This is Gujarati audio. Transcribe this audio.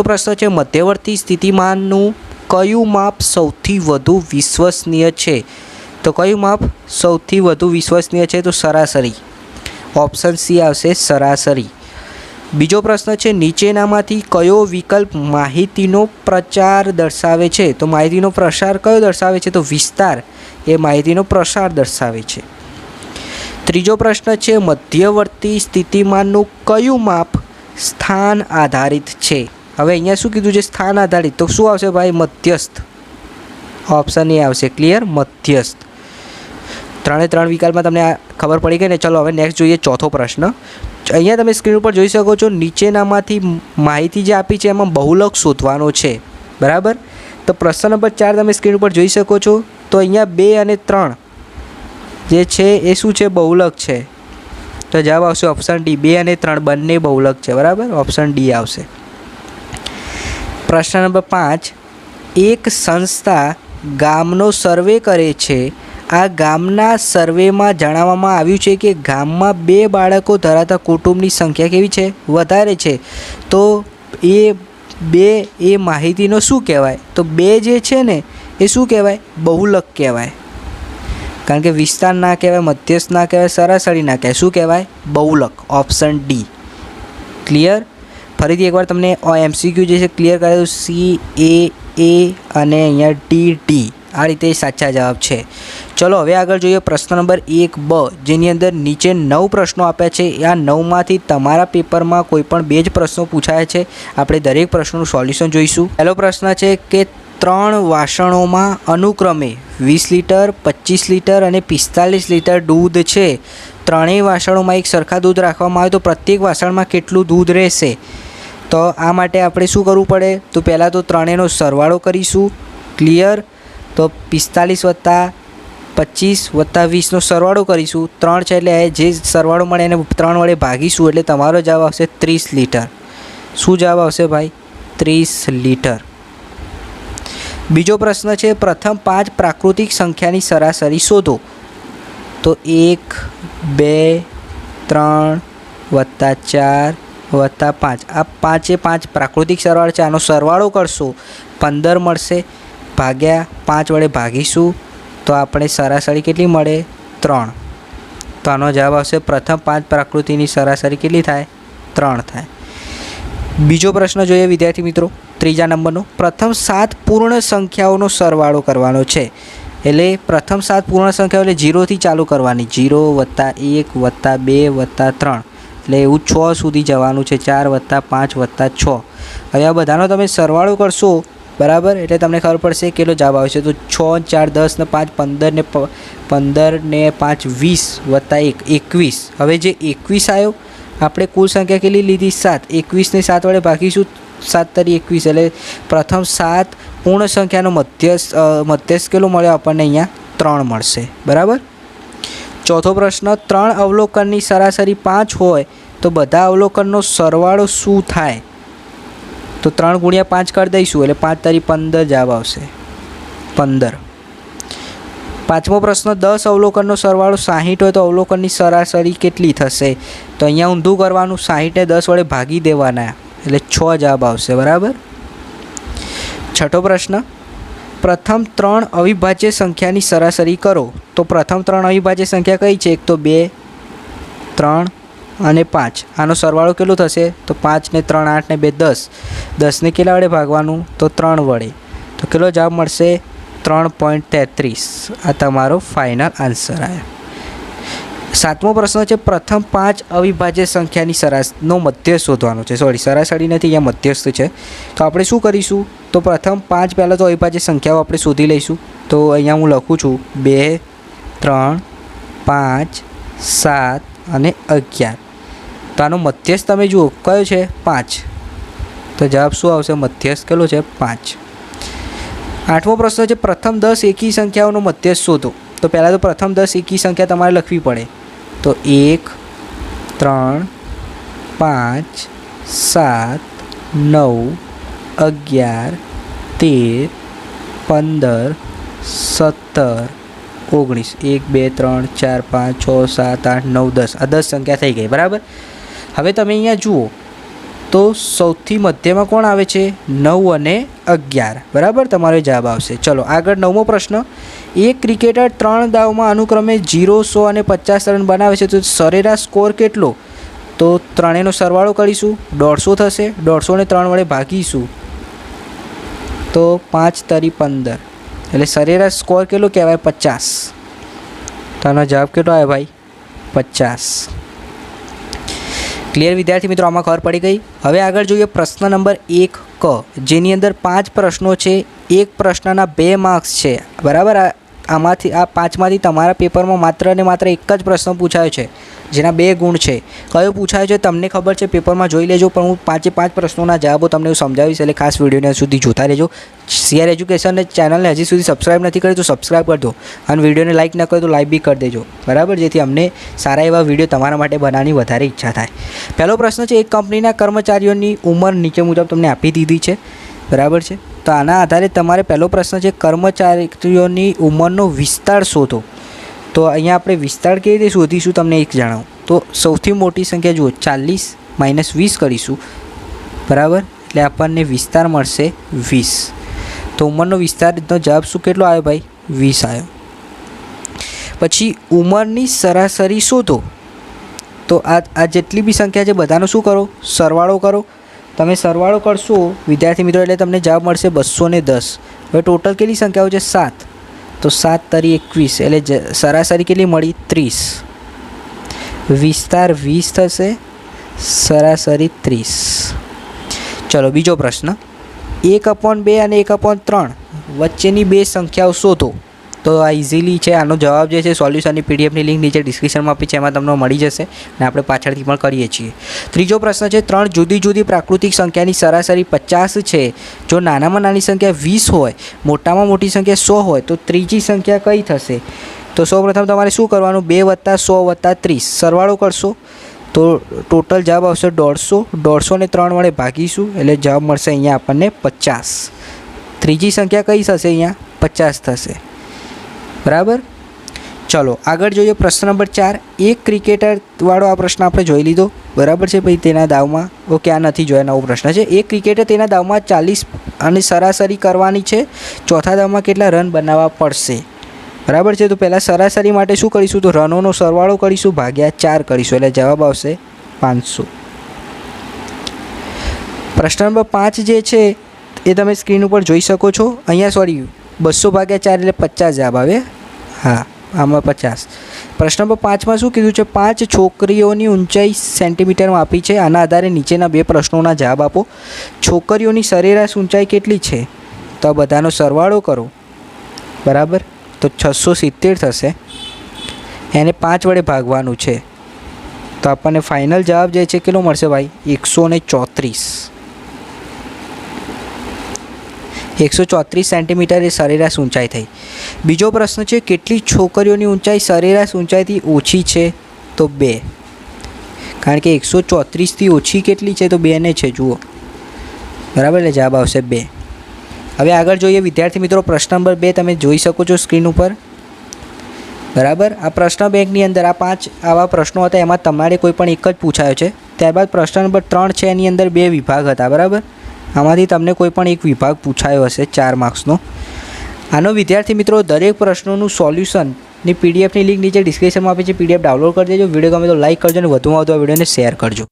પ્રશ્ન છે, મધ્યવર્તી સ્થિતિમાનનું કયું માપ સૌથી વધુ વિશ્વસનીય છે? તો કયું માપ સૌથી વધુ વિશ્વસનીય છે? તો સરાસરી. ઓપ્શન સી આવશે, સરાસરી. બીજો પ્રશ્ન છે, નીચેનામાંથી કયો વિકલ્પ માહિતીનો પ્રચાર દર્શાવે છે? તો માહિતીનો પ્રસાર કયો દર્શાવે છે? તો વિસ્તાર એ માહિતીનો પ્રસાર દર્શાવે છે. ત્રીજો પ્રશ્ન છે, મધ્યવર્તી સ્થિતિમાનનું કયું માપ સ્થાન આધારિત છે? હવે અહીંયા શું કીધું છે? સ્થાન આધારિત. તો શું આવશે ભાઈ? મધ્યસ્થ. ઓપ્શન એ આવશે, ક્લિયર, મધ્યસ્થ. 3 વિકલ્પમાં તમને આ ખબર પડી ગઈ ને. ચલો હવે નેક્સ્ટ જોઈએ ચોથો પ્રશ્ન. અહીંયા તમે સ્ક્રીન ઉપર જોઈ શકો છો, નીચેનામાંથી માહિતી જે આપી છે એમાં બહુલક શોધવાનો છે, બરાબર. તો પ્રશ્ન નંબર 4 તમે સ્ક્રીન ઉપર જોઈ શકો છો. તો અહીંયા 2 અને 3 જે છે એ શું છે? બહુલક છે. તો જવાબ આવશે ઓપ્શન ડી. 2 અને 3 બંને બહુલક છે, બરાબર. ઓપ્શન ડી આવશે. પ્રશ્ન નંબર 5, એક સંસ્થા ગામનો સર્વે કરે છે. આ ગામના સર્વેમાં જણાવવામાં આવ્યું છે કે ગામમાં 2 બાળકો ધરાવતા કુટુંબની સંખ્યા કેવી છે? વધારે છે. તો એ 2 એ માહિતીનો શું કહેવાય? તો 2 જે છે ને એ શું કહેવાય? બહુલક કહેવાય. કારણ કે વિસ્તાર ના કહેવાય, મધ્યસ્થ ના કહેવાય, સરાસરી ના કહેવાય. શું કહેવાય? બહુલક. Option D. ક્લિયર. ફરીથી એકવાર તમને MCQ જે છે ક્લિયર કરાવ્યું. સી, એ અને અહીંયા ડી. આ રીતે સાચા જવાબ છે. ચલો હવે આગળ જોઈએ પ્રશ્ન નંબર 1B, જેની અંદર નીચે 9 પ્રશ્નો આપ્યા છે. આ 9માંથી તમારા પેપરમાં કોઈ પણ 2 જ પ્રશ્નો પૂછાયા છે. આપણે દરેક પ્રશ્નોનું સોલ્યુશન જોઈશું. પહેલો પ્રશ્ન છે કે 3 વાસણોમાં અનુક્રમે 20 લીટર, 25 લીટર અને 45 લીટર દૂધ છે. ત્રણેય વાસણોમાં એક સરખા દૂધ રાખવામાં આવે તો પ્રત્યેક વાસણમાં કેટલું દૂધ રહેશે? તો આ માટે આપણે શું કરવું પડે? તો પહેલાં તો ત્રણેયનો સરવાળો કરીશું. ક્લિયર. તો 45 + 25 + 20નો સરવાળો કરીશું. 3 છે એટલે જે સરવાળો મળે એને 3 વડે ભાગીશું એટલે તમારો જવાબ આવશે 30 લીટર. શું જવાબ આવશે ભાઈ? 30 લીટર. બીજો પ્રશ્ન છે, પ્રથમ 5 પ્રાકૃતિક સંખ્યાની સરાસરી શોધો. તો 1, 2, 3 + 4 + 5. આ 5 એ 5 પ્રાકૃતિક સરવાળો છે. આનો સરવાળો કરશો 15 મળશે. ભાગ્યા 5 વડે ભાગીશું તો આપણે સરાસરી કેટલી મળે? 3. તો આનો જવાબ આવશે પ્રથમ 5 પ્રાકૃતિની સરાસરી કેટલી થાય? 3 થાય. બીજો પ્રશ્ન જોઈએ વિદ્યાર્થી મિત્રો, ત્રીજા નંબરનો. પ્રથમ 7 પૂર્ણ સંખ્યાઓનો સરવાળો કરવાનો છે. એટલે પ્રથમ 7 પૂર્ણ સંખ્યાઓ એટલે 0થી ચાલુ કરવાની. 0 + 1 + 2 + 3 એટલે એવું 6 સુધી જવાનું છે. 4 + 5 + 6. હવે આ બધાનો તમે સરવાળો કરશો, બરાબર, એટલે તમને ખબર પડશે કેટલો જવાબ આવશે. તો 6, 4, 10 ને 5, 15 ને 5, 20 + 1, 21. હવે જે 21 આવ્યો, આપણે કુલ સંખ્યા કેટલી લીધી? 7. 21 ને 7 વડે ભાગીશું. 7 * 21 એટલે પ્રથમ 7 પૂર્ણ સંખ્યાનો મધ્યસ્થ કેટલો મળ્યો આપણને? અહીંયા 3 મળશે, બરાબર. ચોથો પ્રશ્ન, 3 અવલોકનની સરાસરી 5 હોય તો બધા અવલોકનનો સરવાળો શું થાય? તો 3 × 5 કરી દઈશું એટલે 5 * 15 જવાબ આવશે 15. પાંચમો પ્રશ્ન, 10 અવલોકનનો સરવાળો 60 હોય તો અવલોકનની સરાસરી કેટલી થશે? તો અહીંયા ઊંધું કરવાનું. 60 ને 10 વડે ભાગી દેવાના એટલે 6 જવાબ આવશે, બરાબર. છઠ્ઠો પ્રશ્ન, પ્રથમ 3 અવિભાજ્ય સંખ્યાની સરાસરી કરો. તો પ્રથમ 3 અવિભાજ્ય સંખ્યા કઈ છે? એક તો 2, 3 અને 5. આનો સરવાળો કેટલો થશે? તો 5 ને 3 8 ને 2 10. 10 ને કેટલા વડે ભાગવાનું? તો 3 વડે. તો કેટલો જવાબ મળશે? 3.33. આ તમારો ફાઇનલ આન્સર આવ્યો. સાતમો પ્રશ્ન છે, પ્રથમ 5 અવિભાજ્ય સંખ્યાની નો મધ્યસ્થ શોધવાનો છે. સરાસરી નથી, અહીંયા મધ્યસ્થ છે. તો આપણે શું કરીશું? તો પ્રથમ 5 પહેલાં તો અવિભાજ્ય સંખ્યાઓ આપણે શોધી લઈશું. તો અહીંયા હું લખું છું 2, 3, 5, 7 અને 11. તો આનો મધ્યસ્થ તમે જુઓ કયો છે? 5. તો જવાબ શું આવશે? મધ્યસ્થ કેટલો છે? 5. આઠમો પ્રશ્ન છે, પ્રથમ 10 એકી સંખ્યાઓનો મધ્યસ્થ શોધો. તો પહેલાં તો પ્રથમ 10 એકી સંખ્યા તમારે લખવી પડે. તો 1, 3, 5, 7, 9, 11, 13, 15, 17, 19. 1, 2, 3, 4, 5, 6, 7, 8, 9, 10. આ 10 સંખ્યા થઈ ગઈ, બરાબર. હવે તમે અહીંયા જુઓ તો સૌથી મધ્યમાં કોણ આવે છે? 9 અને 11. બરાબર, તમારો જવાબ આવશે. ચલો આગળ 9મો પ્રશ્ન. એક ક્રિકેટર 3 દાવમાં અનુક્રમે 0, 100 અને 50 રન બનાવે છે, તો સરેરાશ સ્કોર કેટલો? તો ત્રણેયનો સરવાળો કરીશું, 150 થશે. 150 ને 3 વડે ભાગીશું તો 5 તરી 15, એટલે સરેરાશ સ્કોર કેટલો કહેવાય? 50. તો આનો જવાબ કેટલો આવે ભાઈ? 50. ક્લિયર વિદ્યાર્થી મિત્રો, આમાં ખબર પડી ગઈ. હવે આગળ જોઈએ પ્રશ્ન નંબર 1 ક, જેની અંદર 5 પ્રશ્નો છે. એક પ્રશ્નના 2 માર્ક્સ છે. બરાબર, આમાંથી આ 5માંથી તમારા પેપરમાં માત્ર ને માત્ર એક જ પ્રશ્ન પૂછાયો છે, જેના 2 ગુણ છે. કયો પૂછાયો છે તમને ખબર છે, પેપરમાં જોઈ લેજો. પણ હું 5 પ્રશ્નોના જવાબો તમને હું સમજાવીશ, એટલે ખાસ વિડીયોને સુધી જોતા રહેજો. સીઆર એજ્યુકેશનને ચેનલને હજી સુધી સબસ્ક્રાઈબ નથી કરી તો સબસ્ક્રાઈબ કરી દો, અને વિડીયોને લાઇક ન કરો તો લાઇક બી કરી દેજો. બરાબર, જેથી અમને સારા એવા વિડીયો તમારા માટે બનાવવાની વધારે ઈચ્છા થાય. પહેલો પ્રશ્ન છે, એક કંપનીના કર્મચારીઓની ઉંમર નીચે મુજબ તમને આપી દીધી છે. બરાબર છે, તો આના આધારે તમારે પહેલો પ્રશ્ન છે, કર્મચારીઓની ઉંમરનો વિસ્તાર શોધો. તો અહીંયા આપણે વિસ્તાર કેવી રીતે શોધીશું તમને એક જણાવું. તો સૌથી મોટી સંખ્યા જુઓ, 40 - 20 કરીશું. બરાબર, એટલે આપણને વિસ્તાર મળશે 20. તો ઉંમરનો વિસ્તારનો જવાબ શું કેટલો આવ્યો ભાઈ? 20 આવ્યો. પછી ઉંમરની સરાસરી શોધો. તો આ જેટલી બી સંખ્યા છે બધાનો શું કરો? સરવાળો કરો. તમે સરવાળો કરશો વિદ્યાર્થી મિત્રો, એટલે તમને જવાબ મળશે 210. હવે ટોટલ કેટલી સંખ્યાઓ છે? 7. તો 7 તરી 21, એટલે સરાસરી કેટલી મળી? 30. વિસ્તાર 20 થશે, સરાસરી 30. ચલો બીજો પ્રશ્ન. 1/2 અને 1/3 વચ્ચેની 2 સંખ્યાઓ શોધો. તો આ ઇઝીલી છે. આનો જવાબ જે છે સોલ્યુશનની પીડીએફની લિંક નીચે ડિસ્ક્રિપ્શનમાં આપી છે, એમાં તમને મળી જશે, અને આપણે પાછળથી પણ કરીએ છીએ. ત્રીજો પ્રશ્ન છે, 3 જુદી જુદી પ્રાકૃતિક સંખ્યાની સરાસરી 50 છે. જો નાનામાં નાની સંખ્યા 20 હોય, મોટામાં મોટી સંખ્યા 100 હોય, તો ત્રીજી સંખ્યા કઈ થશે? તો સૌપ્રથમ તમારે શું કરવાનું? 2 + 100 + 30 સરવાળો કરશો તો ટોટલ જવાબ આવશે 150. 150 ને 3 વડે ભાગીશું એટલે જવાબ મળશે અહીંયા આપણને 50. ત્રીજી સંખ્યા કઈ થશે? અહીંયા 50 થશે. બરાબર, ચલો આગળ જોઈએ પ્રશ્ન નંબર 4. એક ક્રિકેટરવાળો આ પ્રશ્ન આપણે જોઈ લીધો. બરાબર છે ભાઈ, તેના દાવમાં ઓકે, આ નથી જોયા, નવો પ્રશ્ન છે. એક ક્રિકેટર તેના દાવમાં 40 અને સરાસરી કરવાની છે, ચોથા દાવમાં કેટલા રન બનાવવા પડશે? બરાબર છે, તો પહેલાં સરાસરી માટે શું કરીશું? તો રનોનો સરવાળો કરીશું, ભાગ્યા 4 કરીશું, એટલે જવાબ આવશે 500. પ્રશ્ન નંબર 5 જે છે એ તમે સ્ક્રીન ઉપર જોઈ શકો છો. અહીંયા 200 ભાગ્યા 4 એટલે 50 જવાબ આવે. હા, આમાં 50. પ્રશ્ન નંબર 5માં શું કીધું છે? 5 છોકરીઓની ઊંચાઈ સેન્ટીમીટરમાં આપી છે. આના આધારે નીચેના 2 પ્રશ્નોના જવાબ આપો. છોકરીઓની સરેરાશ ઊંચાઈ કેટલી છે? તો આ બધાનો સરવાળો કરો. બરાબર, તો 670 થશે. એને 5 વડે ભાગવાનું છે, તો આપણને ફાઇનલ જવાબ જે છે કેટલો મળશે ભાઈ? 134. 134 સેન્ટીમીટર એ સરેરાશ ઊંચાઈ થઈ. બીજો પ્રશ્ન છે, કેટલી છોકરીઓની ઊંચાઈ સરેરાશ ઊંચાઈથી ઓછી છે? તો 2. કારણ કે 134થી ઓછી કેટલી છે? તો 2 ને છે, જુઓ. બરાબર, એટલે જવાબ આવશે 2. હવે આગળ જોઈએ વિદ્યાર્થી મિત્રો, પ્રશ્ન નંબર 2 તમે જોઈ શકો છો સ્ક્રીન ઉપર. બરાબર, આ પ્રશ્ન બેંકની અંદર આ 5 આવા પ્રશ્નો હતા, એમાં તમારે કોઈ પણ એક જ પૂછાયો છે. ત્યારબાદ પ્રશ્ન નંબર 3 છે, એની અંદર 2 વિભાગ હતા. બરાબર, આમાંથી તમને કોઈ પણ એક વિભાગ પૂછાયો હશે 4 માર્ક્સનો. આનો વિદ્યાર્થી મિત્રો દરેક પ્રશ્નોનું સોલ્યુશનની પીડીએફની લિંક નીચે ડિસ્ક્રિપ્શનમાં આપી છે, પીડીએફ ડાઉનલોડ કરી દેજો. વિડીયો ગમે તો લાઇક કરજો, અને વધુમાં વધુ આ વિડીયોને શેર કરજો.